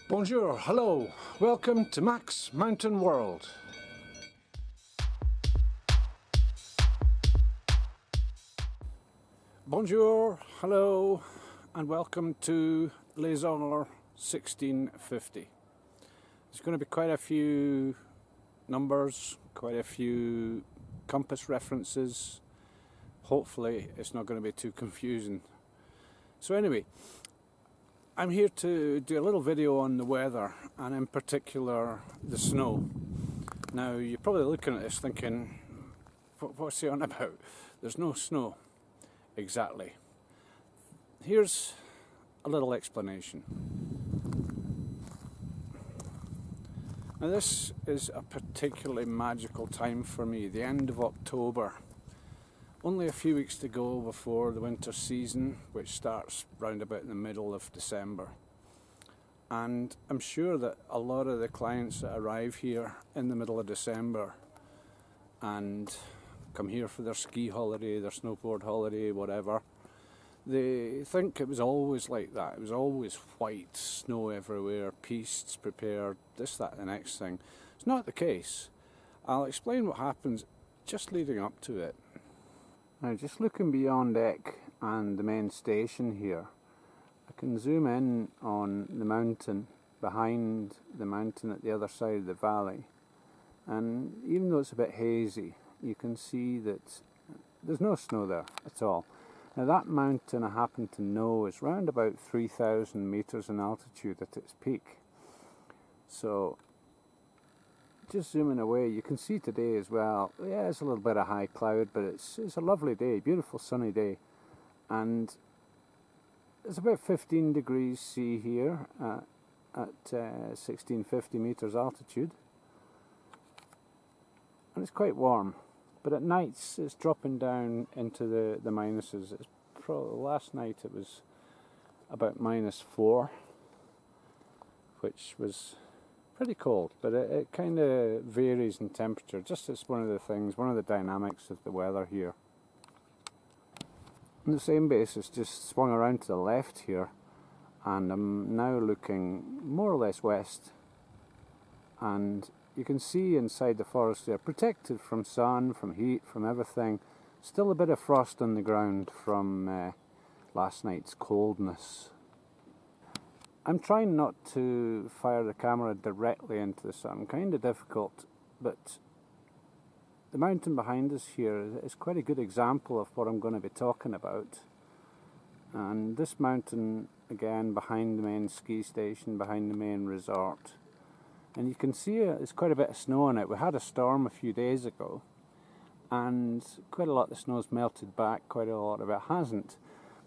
Bonjour, hello, welcome to MaxMountainWorld. Bonjour, hello, and welcome to Les-Orres 1650. There's going to be quite a few numbers, quite a few compass references. Hopefully it's not going to be too confusing. So anyway, I'm here to do a little video on the weather, and in particular the snow. Now you're probably looking at this thinking, what's he on about? There's no snow. Exactly. Here's a little explanation. Now this is a particularly magical time for me, the end of October. Only a few weeks to go before the winter season, which starts round about in the middle of December. And I'm sure that a lot of the clients that arrive here in the middle of December and come here for their ski holiday, their snowboard holiday, whatever, they think it was always like that. It was always white, snow everywhere, pistes prepared, this, that, the next thing. It's not the case. I'll explain what happens just leading up to it. Now, just looking beyond deck and the main station here, I can zoom in on the mountain, behind the mountain at the other side of the valley, and even though it's a bit hazy, you can see that there's no snow there at all. Now that mountain, I happen to know, is around about 3,000 metres in altitude at its peak. So just zooming away, you can see today as well, yeah, it's a little bit of high cloud, but it's a lovely day, beautiful sunny day, and it's about 15 degrees C here at 1650 metres altitude, and it's quite warm, but at nights it's dropping down into the minuses. It's probably, last night it was about -4, which was pretty cold, but it kind of varies in temperature. Just as one of the things, one of the dynamics of the weather here. On the same basis, just swung around to the left here, and I'm now looking more or less west, and you can see inside the forest there, protected from sun, from heat, from everything. Still a bit of frost on the ground from last night's coldness. I'm trying not to fire the camera directly into the sun, kind of difficult, but the mountain behind us here is quite a good example of what I'm going to be talking about. And this mountain, again, behind the main ski station, behind the main resort. And you can see there's quite a bit of snow on it. We had a storm a few days ago, and quite a lot of the snow's melted back, quite a lot of it hasn't.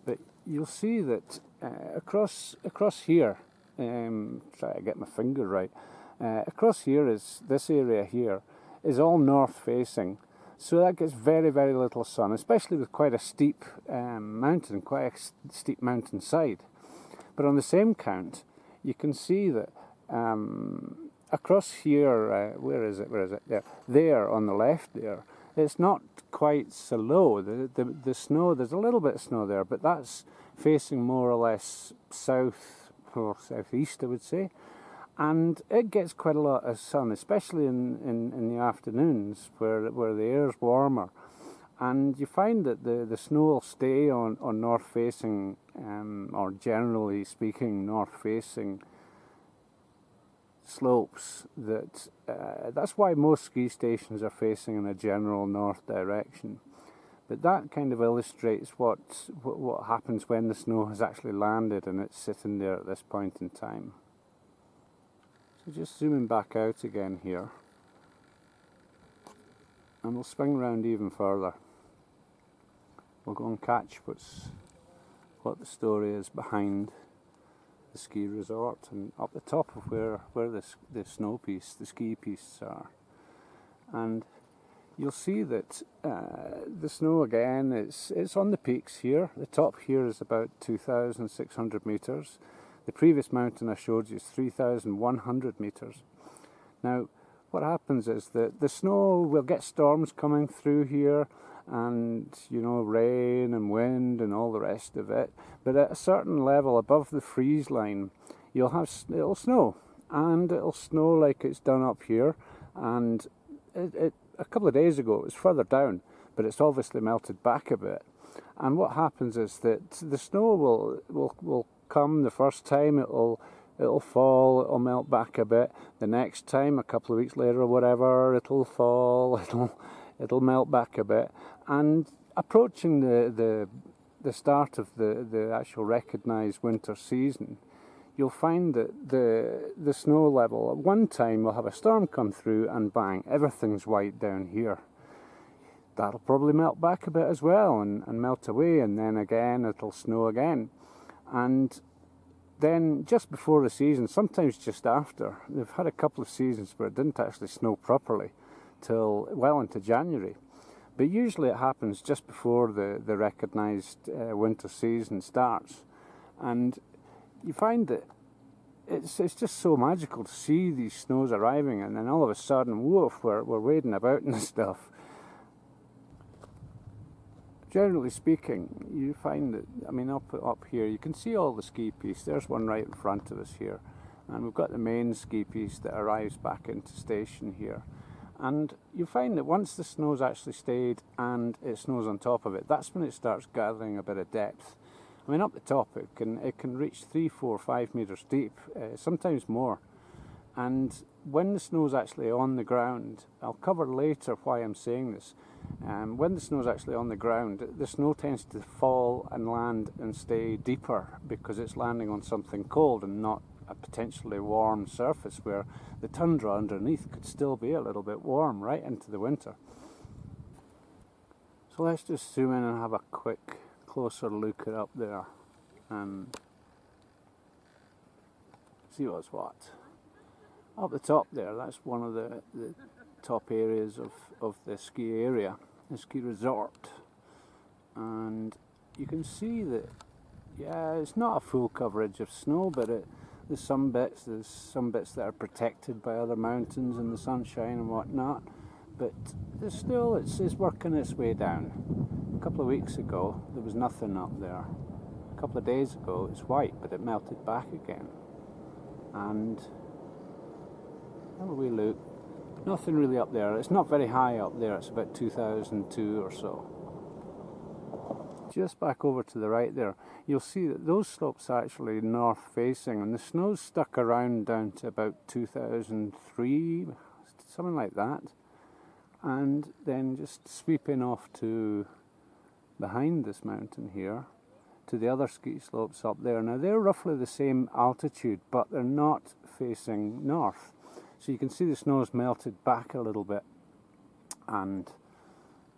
But you'll see that across here, try to get my finger right, across here is, this area here, is all north facing. So that gets very, very little sun, especially with quite a steep mountain, quite a steep mountain side. But on the same count, you can see that across here, where is it, there on the left there, it's not quite so low. The snow, there's a little bit of snow there, but that's facing more or less south or southeast, I would say. And it gets quite a lot of sun, especially in the afternoons where the air's warmer. And you find that the snow will stay on north facing, or generally speaking, north facing slopes. That's why most ski stations are facing in a general north direction. But that kind of illustrates what happens when the snow has actually landed and it's sitting there at this point in time. So just zooming back out again here, and we'll swing round even further. We'll go and catch what the story is behind the ski resort and up the top of where the snow piece, the ski pistes are. And you'll see that the snow again, it's on the peaks here. The top here is about 2,600 metres. The previous mountain I showed you is 3,100 metres. Now what happens is that the snow, will get storms coming through here, and rain and wind and all the rest of it, but at a certain level above the freeze line it'll snow, and it'll snow like it's done up here. And a couple of days ago it was further down, but it's obviously melted back a bit. And what happens is that the snow will come the first time, it'll fall, it'll melt back a bit. The next time, a couple of weeks later or whatever, it'll fall, it'll melt back a bit. And approaching the start of the actual recognised winter season, you'll find that the snow level, at one time we'll have a storm come through and bang, everything's white down here. That'll probably melt back a bit as well and melt away, and then again it'll snow again. And then just before the season, sometimes just after, they've had a couple of seasons where it didn't actually snow properly till well into January. But usually it happens just before the recognised winter season starts. And you find that it's just so magical to see these snows arriving, and then all of a sudden, woof, we're wading about and stuff. Generally speaking, you find that, I mean, up here, you can see all the ski piste. There's one right in front of us here. And we've got the main ski piste that arrives back into station here. And you find that once the snow's actually stayed and it snows on top of it, that's when it starts gathering a bit of depth. I mean, up the top, it can reach 3, 4, 5 metres deep, sometimes more. And when the snow's actually on the ground, I'll cover later why I'm saying this. When the snow's actually on the ground, the snow tends to fall and land and stay deeper because it's landing on something cold and not a potentially warm surface where the tundra underneath could still be a little bit warm right into the winter. So let's just zoom in and have a quick closer look at up there and see what's what. Up the top there, that's one of the top areas of the ski area, the ski resort. And you can see that, yeah, it's not a full coverage of snow, but there's some bits that are protected by other mountains and the sunshine and whatnot. But still, it's working its way down. A couple of weeks ago, there was nothing up there. A couple of days ago, it's white, but it melted back again. And have a wee look. Nothing really up there. It's not very high up there. It's about 2002 or so. Just back over to the right there, you'll see that those slopes are actually north facing, and the snow's stuck around down to about 2003, something like that. And then just sweeping off to behind this mountain here to the other ski slopes up there. Now they're roughly the same altitude, but they're not facing north. So you can see the snow's melted back a little bit, and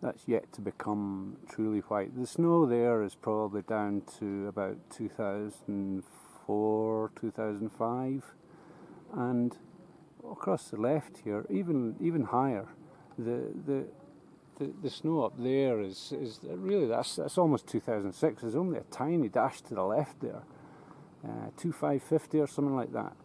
that's yet to become truly white. The snow there is probably down to about 2004, 2005, and across the left here, even higher. The snow up there is really, that's almost 2006. There's only a tiny dash to the left there, 2550 or something like that.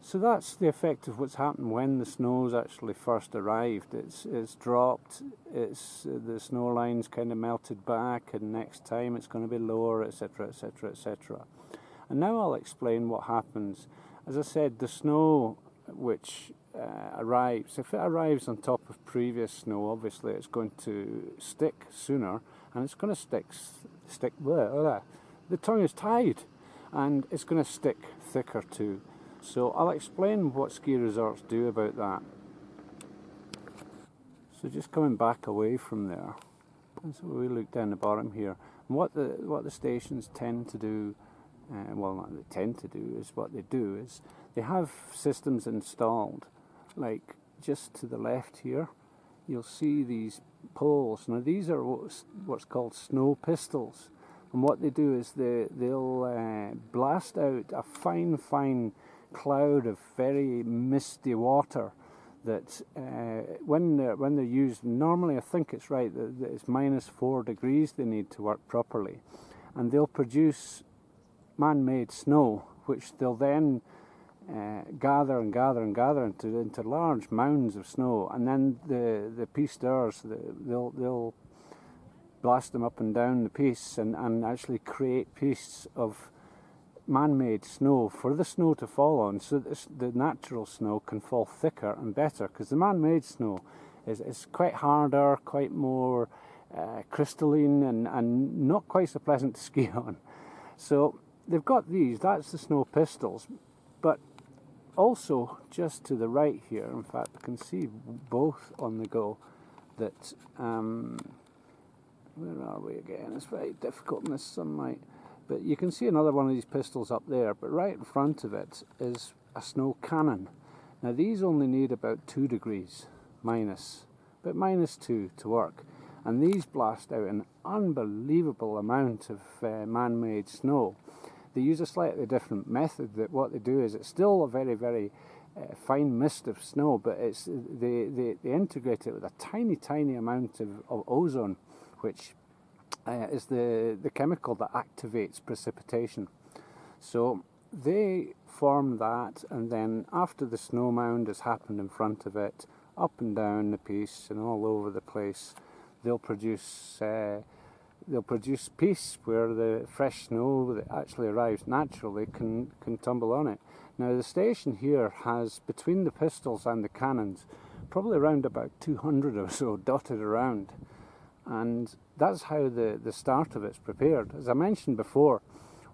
So that's the effect of what's happened when the snow's actually first arrived. It's dropped, the snow line's kind of melted back, and next time it's going to be lower, etc, etc, etc. And now I'll explain what happens. As I said, the snow which arrives, if it arrives on top of previous snow, obviously it's going to stick sooner, and it's going to stick the tongue is tied, and it's going to stick thicker too. So I'll explain what ski resorts do about that. So just coming back away from there, so we look down the bottom here, and what the stations tend to do, well, not they tend to do, is what they do is they have systems installed. Like just to the left here, you'll see these poles. Now these are what's called snow pistols, and what they do is they'll blast out a fine cloud of very misty water that when they're used, normally I think it's right that it's -4 degrees they need to work properly, and they'll produce man-made snow, which they'll then gather into large mounds of snow, and then the pisteurs, they'll blast them up and down the piste and actually create pistes of man-made snow for the snow to fall on, so that the natural snow can fall thicker and better, because the man-made snow is quite harder, quite more crystalline, and not quite so pleasant to ski on. So they've got these, that's the snow pistols, but also just to the right here, in fact I can see both on the go, that where are we again? It's very difficult in this sunlight, but you can see another one of these pistols up there, but right in front of it is a snow cannon. Now these only need about 2 degrees minus, but -2 to work, and these blast out an unbelievable amount of man-made snow. They use a slightly different method. That what they do is, it's still a very, very fine mist of snow, but it's they integrate it with a tiny amount of ozone, which is the chemical that activates precipitation. So they form that, and then after the snow mound has happened in front of it, up and down the piece and all over the place, they'll produce piece where the fresh snow that actually arrives naturally can tumble on it. Now the station here has, between the pistols and the cannons, probably around about 200 or so dotted around, and that's how the start of it's prepared. As I mentioned before,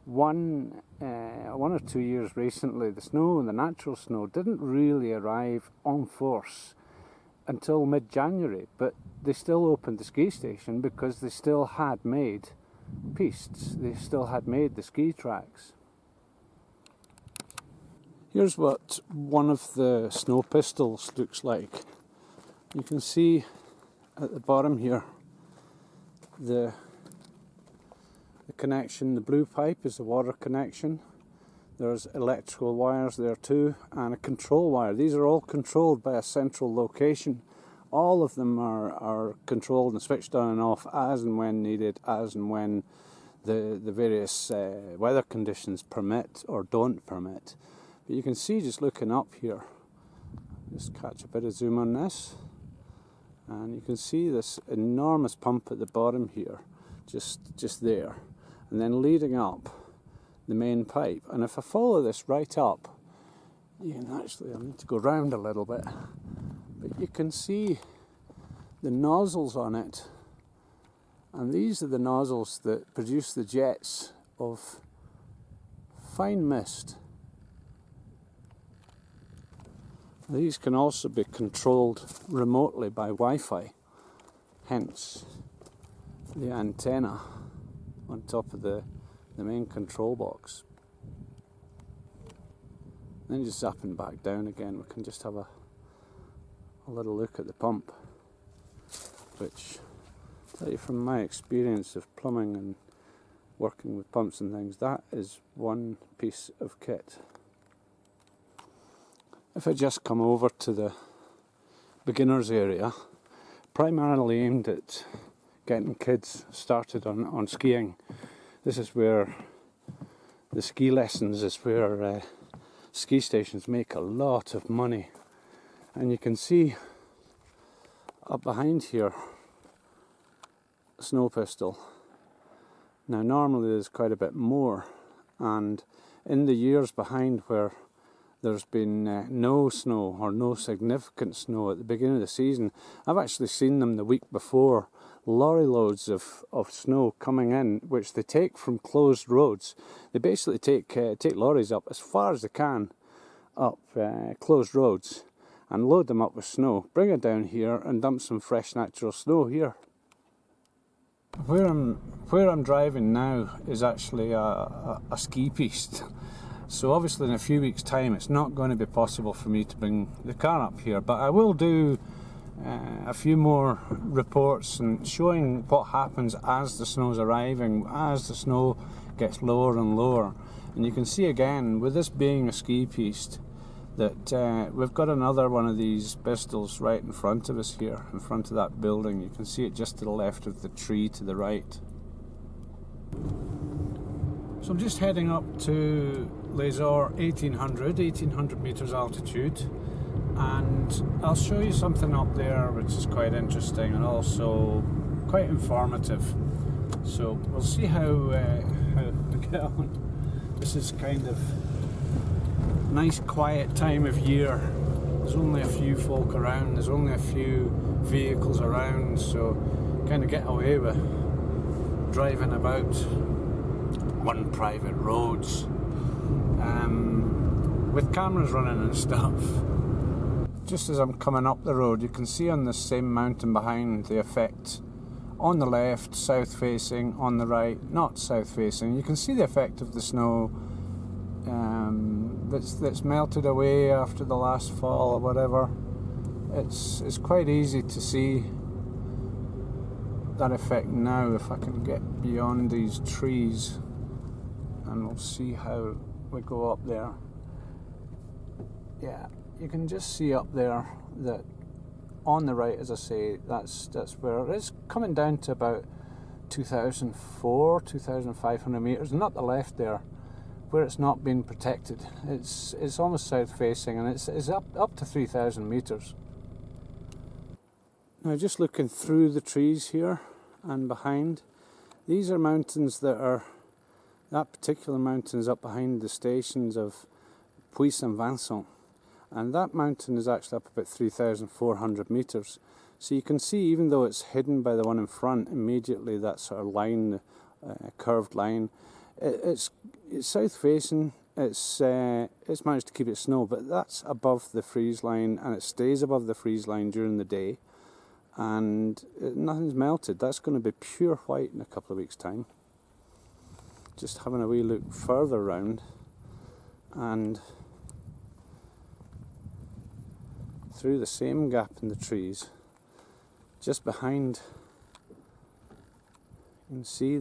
one or 2 years recently, the snow and the natural snow didn't really arrive en force until mid-January, but they still opened the ski station because they still had made pistes, they still had made the ski tracks. Here's what one of the snow pistols looks like. You can see at the bottom here the connection. The blue pipe is the water connection. There's electrical wires there too, and a control wire. These are all controlled by a central location. All of them are controlled and switched on and off as and when needed, as and when the various weather conditions permit or don't permit. But you can see, just looking up here, just catch a bit of zoom on this, and you can see this enormous pump at the bottom here, just there, and then leading up the main pipe. And if I follow this right up, you can actually, I need to go round a little bit, but you can see the nozzles on it, and these are the nozzles that produce the jets of fine mist. These can also be controlled remotely by Wi-Fi, hence the antenna on top of the main control box. Then just zapping back down again, we can just have a little look at the pump, which, I tell you from my experience of plumbing and working with pumps and things, that is one piece of kit. If I just come over to the beginners area, primarily aimed at getting kids started on skiing. This is where the ski lessons is where ski stations make a lot of money. And you can see up behind here, a snow pistol. Now normally there's quite a bit more, and in the years behind where there's been no snow or no significant snow at the beginning of the season, I've actually seen them the week before, lorry loads of snow coming in, which they take from closed roads. They basically take lorries up as far as they can up closed roads and load them up with snow, bring it down here and dump some fresh natural snow here. Where I'm driving now is actually a ski piste. So obviously in a few weeks' time it's not going to be possible for me to bring the car up here, but I will do a few more reports and showing what happens as the snow's arriving, as the snow gets lower and lower. And you can see again, with this being a ski piste, that we've got another one of these pistols right in front of us here, in front of that building. You can see it just to the left of the tree to the right. So I'm just heading up to Les-Orres 1800 metres altitude, and I'll show you something up there which is quite interesting and also quite informative. So we'll see how we get on. This is kind of nice quiet time of year. There's only a few folk around, there's only a few vehicles around, so kind of get away with driving about on private roads with cameras running and stuff. Just as I'm coming up the road, you can see on this same mountain behind the effect on the left, south facing, on the right, not south facing. You can see the effect of the snow that's melted away after the last fall or whatever. It's quite easy to see that effect now if I can get beyond these trees, and we'll see how we go up there. Yeah, you can just see up there that on the right, as I say, that's where it is, coming down to about 2,500 metres, and up the left there, where it's not been protected, it's almost south facing, and it's up to 3,000 metres. Now, just looking through the trees here and behind, these are mountains that particular mountain is up behind the stations of Puys and Vincent, and that mountain is actually up about 3,400 metres. So you can see, even though it's hidden by the one in front, immediately that sort of line, curved line, it's south facing. It's managed to keep its snow, but that's above the freeze line, and it stays above the freeze line during the day, and nothing's melted. That's going to be pure white in a couple of weeks' time. Just having a wee look further round, and through the same gap in the trees, just behind, you can see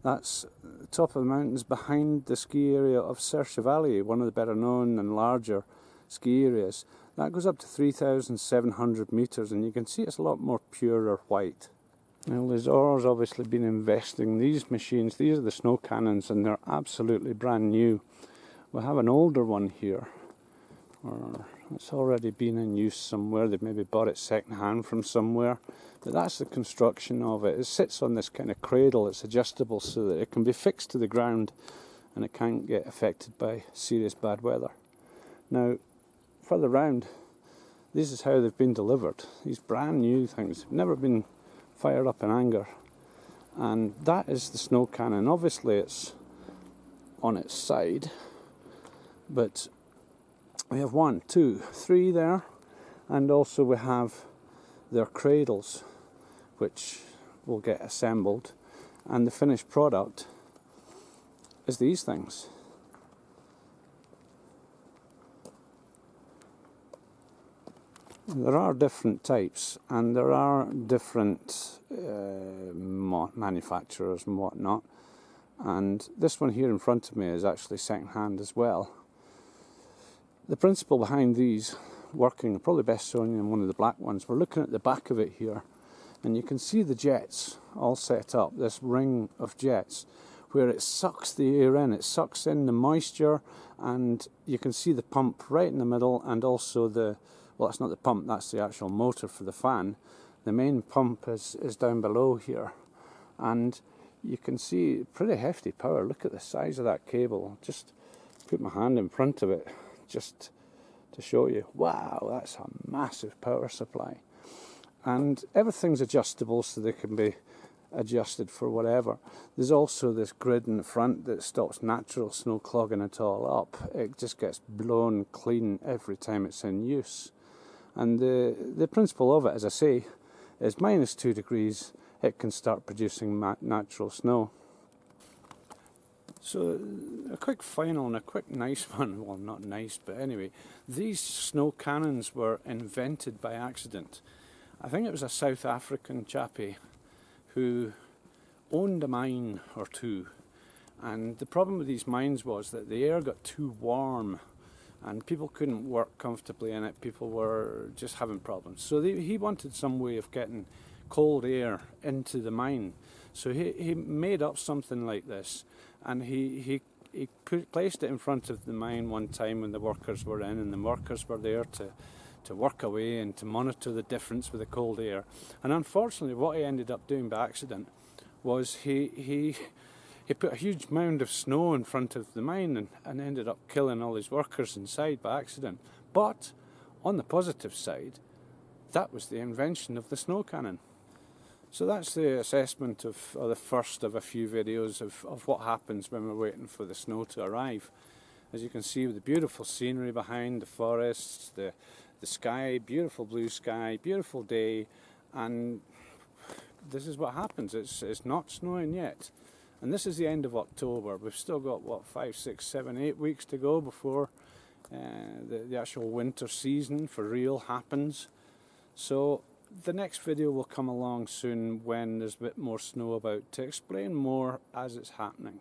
that's the top of the mountains behind the ski area of Serre Chevalier, one of the better known and larger ski areas. That goes up to 3,700 metres, and you can see it's a lot more purer white. Now, Les-Orres obviously been investing these machines. These are the snow cannons, and they're absolutely brand new. We have an older one here, or it's already been in use somewhere. They've maybe bought it second hand from somewhere, but that's the construction of it. It sits on this kind of cradle. It's adjustable so that it can be fixed to the ground and it can't get affected by serious bad weather. Now, further round, this is how they've been delivered. These brand new things have never been fired up in anger, and that is the snow cannon. Obviously it's on its side, but we have 1, 2, 3 there, and also we have their cradles, which will get assembled, and the finished product is these things. There are different types, and there are different manufacturers and whatnot, and this one here in front of me is actually second hand as well. The principle behind these working, probably best shown in one of the black ones, we're looking at the back of it here, and you can see the jets all set up, this ring of jets, where it sucks the air in, it sucks in the moisture, and you can see the pump right in the middle, and also well, that's not the pump, that's the actual motor for the fan. The main pump is down below here, and you can see pretty hefty power. Look at the size of that cable. I'll just put my hand in front of it just to show you. Wow, that's a massive power supply. And everything's adjustable, so they can be adjusted for whatever. There's also this grid in the front that stops natural snow clogging it all up. It just gets blown clean every time it's in use. And the principle of it, as I say, is -2 degrees, it can start producing natural snow. So a quick final and a quick nice one, well, not nice, but anyway, these snow cannons were invented by accident. I think it was a South African chappie who owned a mine or two, and the problem with these mines was that the air got too warm and people couldn't work comfortably in it. People were just having problems. So he wanted some way of getting cold air into the mine. So he made up something like this, and he placed it in front of the mine one time when the workers were in, and the workers were there to work away and to monitor the difference with the cold air. And unfortunately, what he ended up doing by accident was he he put a huge mound of snow in front of the mine and ended up killing all his workers inside by accident. But on the positive side, that was the invention of the snow cannon. So that's the assessment of, or the first of a few videos of what happens when we're waiting for the snow to arrive. As you can see, with the beautiful scenery behind, the forests, the sky, beautiful blue sky, beautiful day, and this is what happens. It's not snowing yet. And this is the end of October. We've still got, what, 5, 6, 7, 8 weeks to go before the actual winter season for real happens. So the next video will come along soon when there's a bit more snow about to explain more as it's happening.